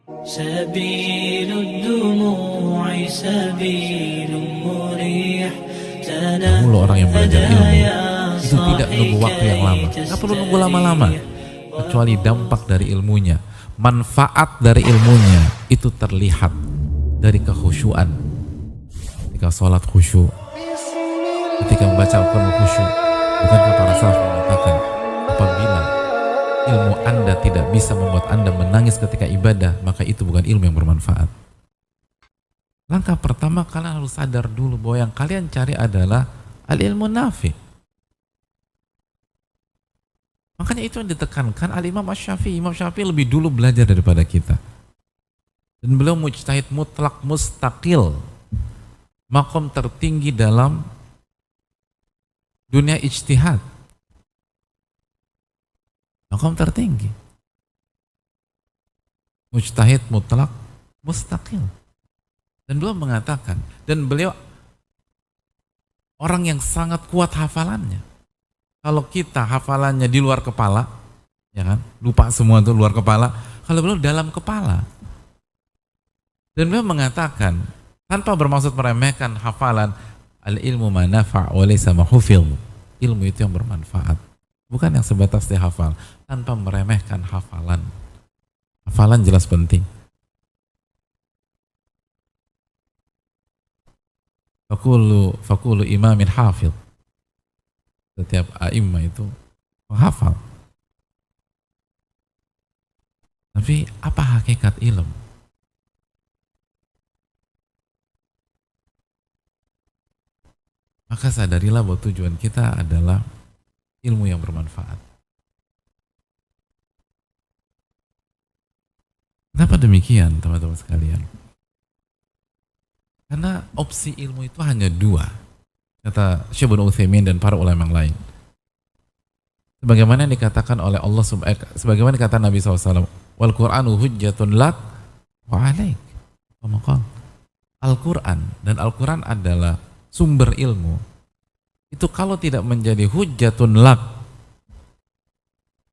سبيل الدموع سبيل مريح Dahulu orang yang belajar ilmu itu tidak menunggu waktu yang lama, nggak perlu nunggu lama-lama, kecuali dampak dari ilmunya, manfaat dari ilmunya itu terlihat dari kekhusyuan. Ketika sholat khusyuk, ketika membaca Al-Quran khusyuk. Bukankah para salaf mengatakan, apabila ilmu Anda tidak bisa membuat Anda menangis ketika ibadah, maka itu bukan ilmu yang bermanfaat. Langkah pertama, kalian harus sadar dulu bahwa yang kalian cari adalah al-ilmu nafi. Makanya itu yang ditekankan al-Imam Asy-Syafi'i. Imam Syafi'i lebih dulu belajar daripada kita. Dan beliau mujtahid mutlak mustaqil. Makom tertinggi dalam dunia ijtihad. Makom tertinggi. Mujtahid mutlak mustaqil. Dan beliau mengatakan, dan beliau orang yang sangat kuat hafalannya. Kalau kita hafalannya di luar kepala, ya kan, lupa semua itu luar kepala. Kalau beliau dalam kepala. Dan beliau mengatakan, tanpa bermaksud meremehkan hafalan, al-ilmu ma nafa' wa laysa ma hufidh. Ilmu itu yang bermanfaat, bukan yang sebatas dihafal, tanpa meremehkan hafalan. Hafalan jelas penting. Fakulu imamin hafidh. Setiap a'immah itu menghafal. Tapi apa hakikat ilmu? Maka sadarilah bahwa tujuan kita adalah ilmu yang bermanfaat. Kenapa demikian, teman-teman sekalian? Karena opsi ilmu itu hanya dua, kata Syekh Ibnu Utsaimin dan para ulama yang lain. Sebagaimana yang dikatakan oleh Allah, sebagaimana dikatakan Nabi SAW, wal Qur'anu hujjatun lak wa alaik. Al-Quran, dan Al-Quran adalah sumber ilmu. Itu kalau tidak menjadi hujjatun lak,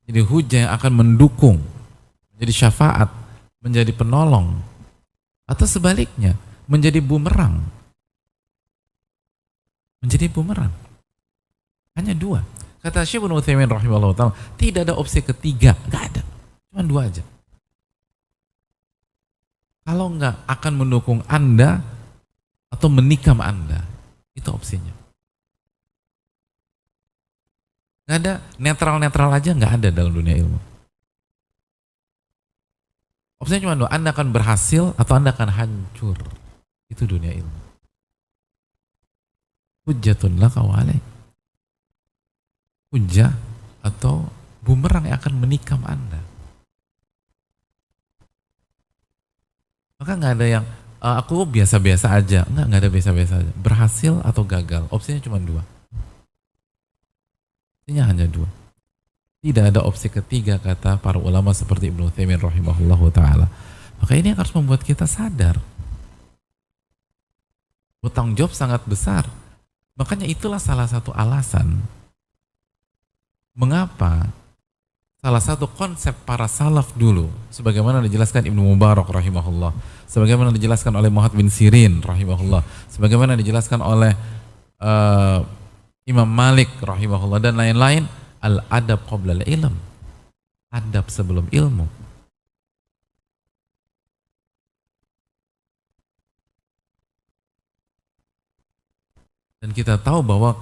jadi hujjah yang akan mendukung, menjadi syafaat, menjadi penolong, atau sebaliknya, menjadi bumerang. Menjadi bumerang. Hanya dua. Kata Syekh Ibnu Utsaimin rahimahullah ta'ala, tidak ada opsi ketiga, nggak ada. Cuma dua aja. Kalau nggak akan mendukung Anda atau menikam Anda, itu opsinya. Nggak ada, netral-netral aja nggak ada dalam dunia ilmu. Opsinya cuma dua, Anda akan berhasil atau Anda akan hancur. Itu dunia ilmu. Hujjatun laka wa alaik. Hujjah atau bumerang yang akan menikam Anda. Maka nggak ada yang aku biasa-biasa aja. Nggak ada biasa-biasa aja. Berhasil atau gagal. Opsinya cuma dua. Opsinya hanya dua. Tidak ada opsi ketiga, kata para ulama seperti Ibnu Utsaimin rahimahullahu ta'ala. Maka ini harus membuat kita sadar. Tanggung jawab sangat besar. Makanya itulah salah satu alasan mengapa salah satu konsep para salaf dulu, sebagaimana dijelaskan Ibnu Mubarak rahimahullah, sebagaimana dijelaskan oleh Muhammad bin Sirin rahimahullah, sebagaimana dijelaskan oleh Imam Malik rahimahullah dan lain-lain, al-adab qabla al-ilm. Adab sebelum ilmu. Dan kita tahu bahwa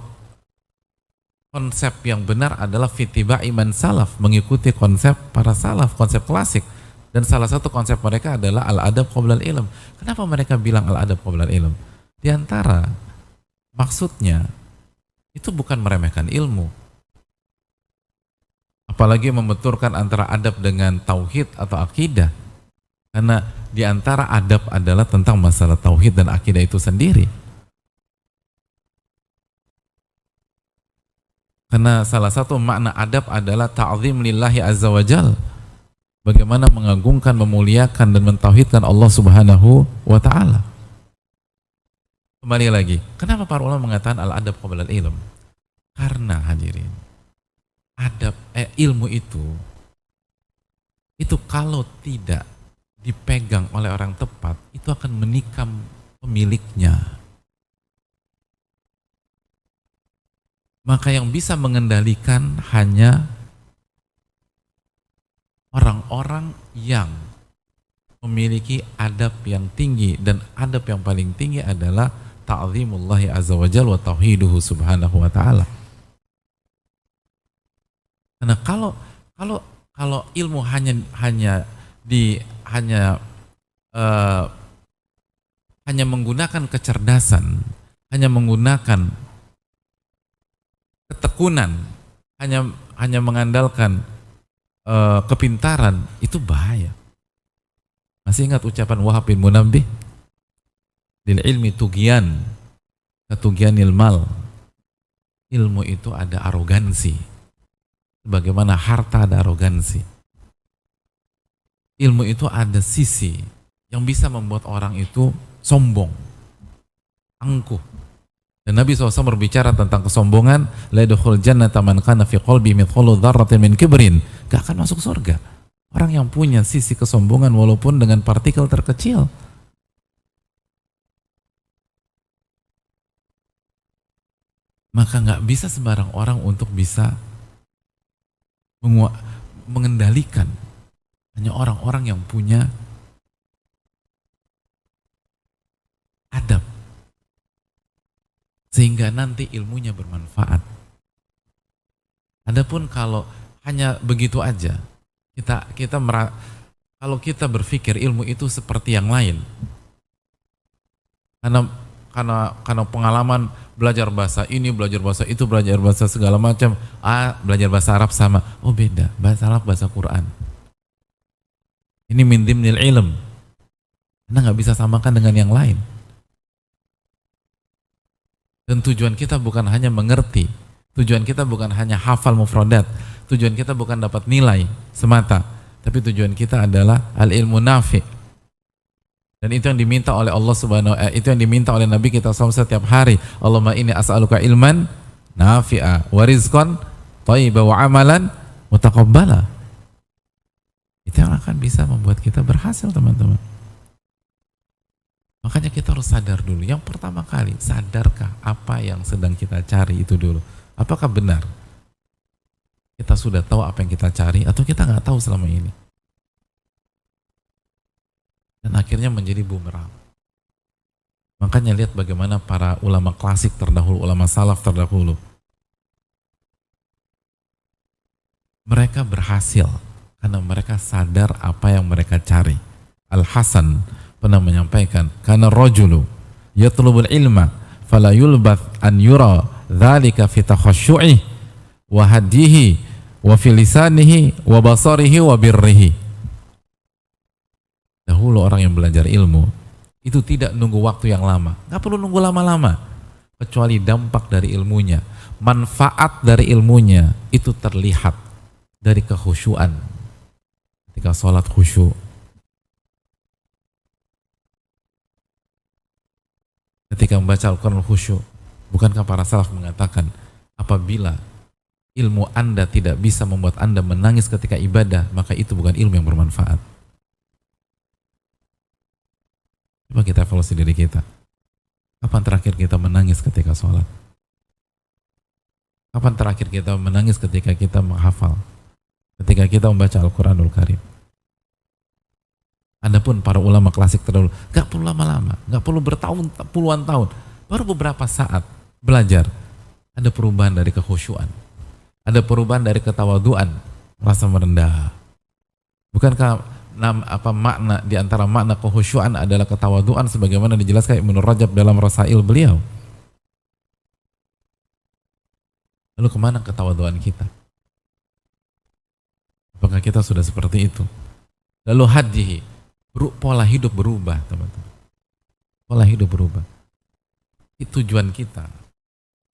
konsep yang benar adalah fitiba iman salaf, mengikuti konsep para salaf, konsep klasik. Dan salah satu konsep mereka adalah al-adab qabla al-ilm. Kenapa mereka bilang al-adab qabla al-ilm? Di antara maksudnya itu bukan meremehkan ilmu. Apalagi membenturkan antara adab dengan tauhid atau akidah. Karena di antara adab adalah tentang masalah tauhid dan akidah itu sendiri. Karena salah satu makna adab adalah ta'zim lillahi azza wa jal. Bagaimana mengagungkan, memuliakan dan mentauhidkan Allah subhanahu wa ta'ala. Kembali lagi, kenapa para ulama mengatakan al-adab qabla al-ilm? Karena hadirin, adab ilmu itu kalau tidak dipegang oleh orang tepat, itu akan menikam pemiliknya. Maka yang bisa mengendalikan hanya orang-orang yang memiliki adab yang tinggi, dan adab yang paling tinggi adalah ta'zimullahi azza wa jalla wa tauhiduhu subhanahu wa ta'ala. Karena kalau ilmu hanya menggunakan kecerdasan, hanya menggunakan ketekunan, hanya mengandalkan kepintaran, itu bahaya. Masih ingat ucapan Wahab bin Munabbih, lil ilmi tugian katugianil mal. Ilmu itu ada arogansi, sebagaimana harta ada arogansi. Ilmu itu ada sisi yang bisa membuat orang itu sombong, angkuh. Dan Nabi SAW berbicara tentang kesombongan, la yadkhul jannata man kana fi qalbi mithqalu dzarratin min kibrin. Gak akan masuk surga orang yang punya sisi kesombongan walaupun dengan partikel terkecil. Maka gak bisa sembarang orang untuk bisa mengendalikan. Hanya orang-orang yang punya adab, sehingga nanti ilmunya bermanfaat. Adapun kalau hanya begitu aja, kalau kita berpikir ilmu itu seperti yang lain, karena pengalaman belajar bahasa ini, belajar bahasa itu, belajar bahasa segala macam, belajar bahasa Arab sama, oh beda, bahasa Arab bahasa Quran. Ini min dimnil ilm, Anda nggak bisa samakan dengan yang lain. Dan tujuan kita bukan hanya mengerti, tujuan kita bukan hanya hafal mufradat, tujuan kita bukan dapat nilai semata, tapi tujuan kita adalah al-ilmu nafi'. Dan itu yang diminta oleh Allah itu yang diminta oleh Nabi kita SAW setiap hari. Allahumma inni as'aluka ilman nafi'a wa rizqan thayyiba wa amalan mutaqabbala. Itu yang akan bisa membuat kita berhasil, teman-teman. Makanya kita harus sadar dulu. Yang pertama kali, sadarkah apa yang sedang kita cari itu dulu? Apakah benar kita sudah tahu apa yang kita cari, atau kita nggak tahu selama ini? Dan akhirnya menjadi bumerang. Makanya lihat bagaimana para ulama klasik terdahulu, ulama salaf terdahulu, mereka berhasil karena mereka sadar apa yang mereka cari. Al-Hasan pernah menyampaikan, karena rajulu yatlubul ilma fala yulbath an yura dzalika fi takhasyu'i wa hadihi wa fi lisanihi wa basarihi wa birrihi. Dahulu orang yang belajar ilmu itu tidak nunggu waktu yang lama, nggak perlu nunggu lama-lama, kecuali dampak dari ilmunya, manfaat dari ilmunya itu terlihat dari kekhusyuan. Ketika sholat khusyuk, ketika membaca Al-Quran khusyuk. Bukankah para salaf mengatakan, apabila ilmu Anda tidak bisa membuat Anda menangis ketika ibadah, maka itu bukan ilmu yang bermanfaat. Coba kita evaluasi diri kita. Kapan terakhir kita menangis ketika sholat? Kapan terakhir kita menangis ketika kita menghafal? Ketika kita membaca Al-Quranul Karim? Adapun para ulama klasik terdahulu, gak perlu lama-lama, gak perlu bertahun, puluhan tahun, baru beberapa saat belajar, ada perubahan dari kekhusyuan, ada perubahan dari ketawaduan, rasa merendah. Bukankah makna di antara makna kekhusyuan adalah ketawaduan, sebagaimana dijelaskan Ibnu Rajab dalam Rasail beliau? Lalu kemana ketawaduan kita? Apakah kita sudah seperti itu? Lalu hadihi, pola hidup berubah, teman-teman. Pola hidup berubah. Itu tujuan kita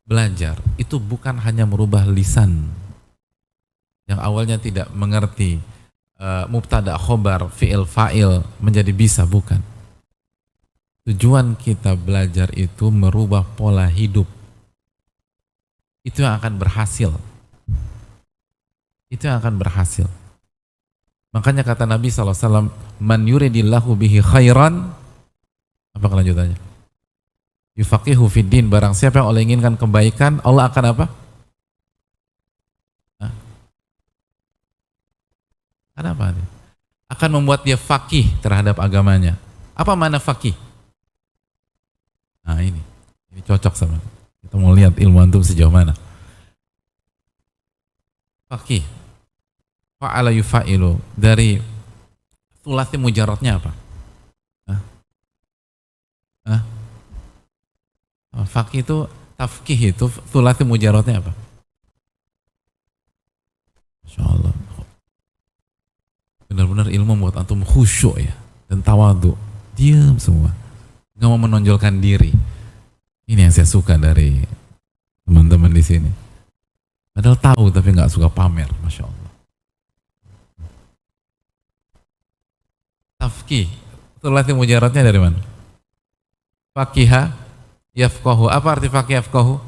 belajar itu bukan hanya merubah lisan yang awalnya tidak mengerti mubtada khobar fi'il fa'il menjadi bisa, bukan. Tujuan kita belajar itu merubah pola hidup. Itu yang akan berhasil. Itu yang akan berhasil. Makanya kata Nabi SAW, man yuridillahu bihi khairan, apa kelanjutannya? Yufaqihu fiddin, barang siapa yang Allah inginkan kebaikan, Allah akan apa? Hah? Apa? Akan membuat dia faqih terhadap agamanya. Apa makna faqih? Nah ini cocok sama kita mau lihat ilmu antum sejauh mana. Faqih, fa'ala yufa'ilu, dari sulasi mujarradnya apa? Hah? Hah? Faqih itu, tafkih itu sulasi mujarradnya apa? Masya Allah, benar-benar ilmu membuat antum khusyuk ya, dan tawadu, diam semua, nggak mau menonjolkan diri. Ini yang saya suka dari teman-teman di sini. Padahal tahu tapi nggak suka pamer, masya Allah. Tafkih, sulasi mujarradnya dari mana? Fakiha yafqahu. Apa arti faqih yafqahu?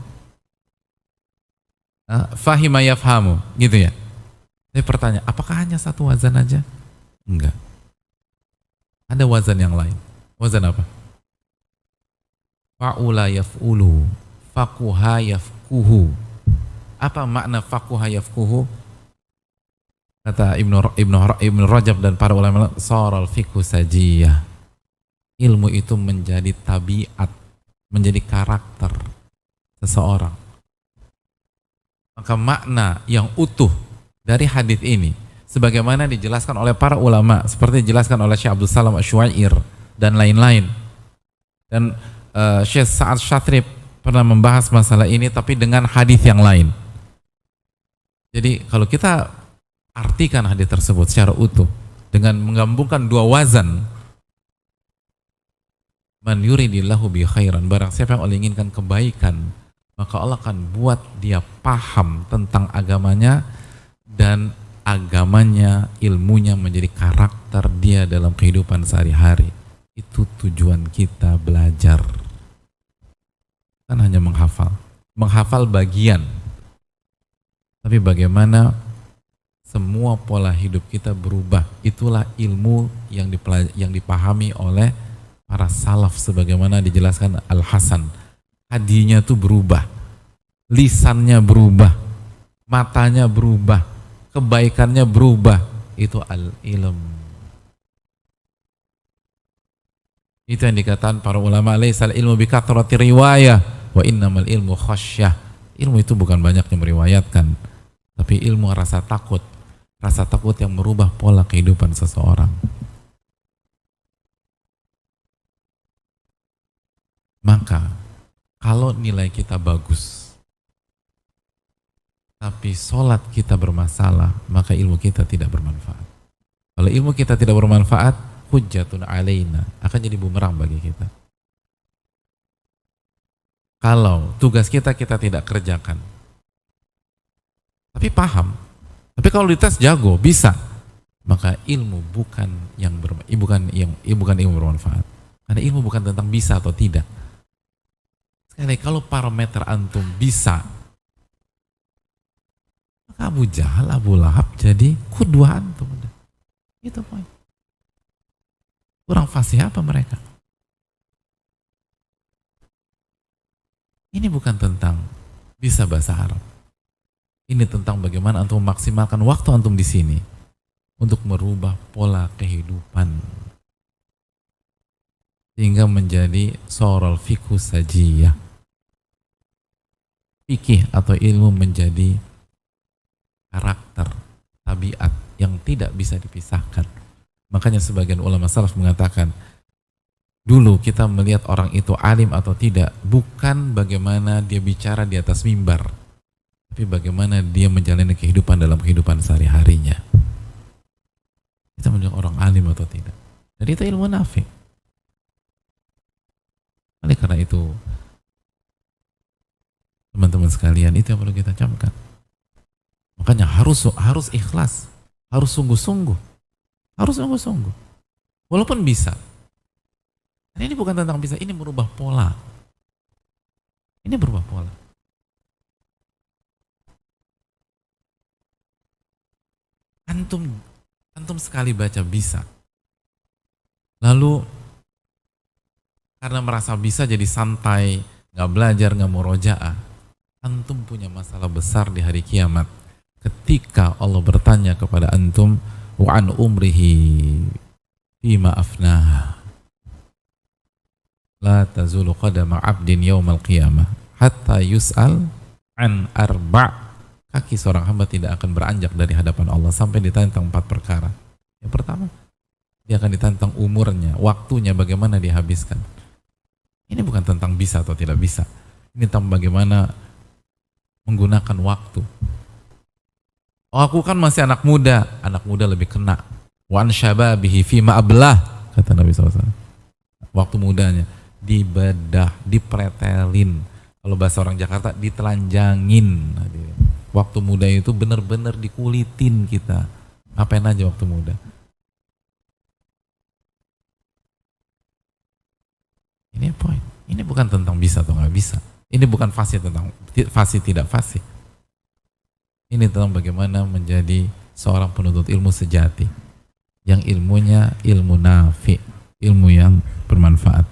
Fahima yafhamu, gitu ya. Saya bertanya, apakah hanya satu wazan aja? Enggak. Ada wazan yang lain. Wazan apa? Fa'ula yaf'ulu, faquha yafquhu. Apa makna faquha yafquhu? Kata Ibnu Rajab dan para ulama, saral fiqhu sajiyah. Ilmu itu menjadi tabiat, menjadi karakter seseorang. Maka makna yang utuh dari hadis ini, sebagaimana dijelaskan oleh para ulama, seperti dijelaskan oleh Syekh Abdul Salam Asy-Syuair dan lain-lain. Dan Syekh Sa'ad Syatrib pernah membahas masalah ini, tapi dengan hadis yang lain. Jadi kalau kita artikan hadis tersebut secara utuh dengan menggabungkan dua wazan, man yuridillahu bi khairan, barang siapa yang Allah inginkan kebaikan, maka Allah akan buat dia paham tentang agamanya, dan agamanya, ilmunya menjadi karakter dia dalam kehidupan sehari-hari. Itu tujuan kita belajar. Kan hanya menghafal bagian, tapi bagaimana semua pola hidup kita berubah. Itulah ilmu yang dipahami oleh para salaf, sebagaimana dijelaskan Al-Hasan. Hadinya tuh berubah, lisannya berubah, matanya berubah, kebaikannya berubah. Itu al-ilm. Itu yang dikatakan para ulama, laisal ilmu bikathrati riwayah wa innamal ilmu khasyah. Ilmu itu bukan banyak yang meriwayatkan, tapi ilmu rasa takut. Rasa takut yang merubah pola kehidupan seseorang. Maka kalau nilai kita bagus tapi sholat kita bermasalah, maka ilmu kita tidak bermanfaat. Kalau ilmu kita tidak bermanfaat, hujjatun alaina, akan jadi bumerang bagi kita. Kalau tugas kita tidak kerjakan, tapi paham, tapi kalau dites jago, bisa, maka ilmu bukan ilmu bermanfaat. Karena ilmu bukan tentang bisa atau tidak. Sekali kalau parameter antum bisa, maka Abu Jahal, Abu Lahab jadi qudwah antum. Itu poin. Kurang fasih apa mereka? Ini bukan tentang bisa bahasa Arab. Ini tentang bagaimana antum memaksimalkan waktu antum di sini untuk merubah pola kehidupan sehingga menjadi soral fiqhu sajiyah. Fikih atau ilmu menjadi karakter, tabiat yang tidak bisa dipisahkan. Makanya sebagian ulama salaf mengatakan, dulu kita melihat orang itu alim atau tidak bukan bagaimana dia bicara di atas mimbar, tapi bagaimana dia menjalani kehidupan dalam kehidupan sehari-harinya. Kita menjadi orang alim atau tidak. Dan itu ilmu nafi. Oleh karena itu, teman-teman sekalian, itu yang perlu kita camkan. Makanya harus ikhlas, harus sungguh-sungguh, walaupun bisa. Dan ini bukan tentang bisa, ini merubah pola. Ini berubah pola. Antum Antum sekali baca bisa. Lalu karena merasa bisa jadi santai, gak belajar, gak murojaah. Antum punya masalah besar di hari kiamat. Ketika Allah bertanya kepada antum, wa an umrihi fima afnah. La tazulu qadama abdin yawmal qiyamah hatta yus'al an arba'. Kaki seorang hamba tidak akan beranjak dari hadapan Allah sampai ditanya tentang 4 perkara. Yang pertama, dia akan ditanya tentang umurnya, waktunya, bagaimana dihabiskan. Ini bukan tentang bisa atau tidak bisa. Ini tentang bagaimana menggunakan waktu. Oh, aku kan masih anak muda lebih kena. Wan syababihi fima ablah, kata Nabi SAW. Waktu mudanya dibedah, dipretelin. Kalau bahasa orang Jakarta, ditelanjangin. Waktu muda itu benar-benar dikulitin kita. Ngapain aja waktu muda? Ini poin. Ini bukan tentang bisa atau nggak bisa. Ini bukan fasih tentang fasih tidak fasih. Ini tentang bagaimana menjadi seorang penuntut ilmu sejati, yang ilmunya ilmu nafi, ilmu yang bermanfaat.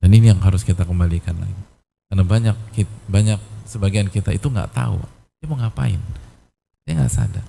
Dan ini yang harus kita kembalikan lagi. Karena banyak sebagian kita itu nggak tahu dia mau ngapain, dia nggak sadar.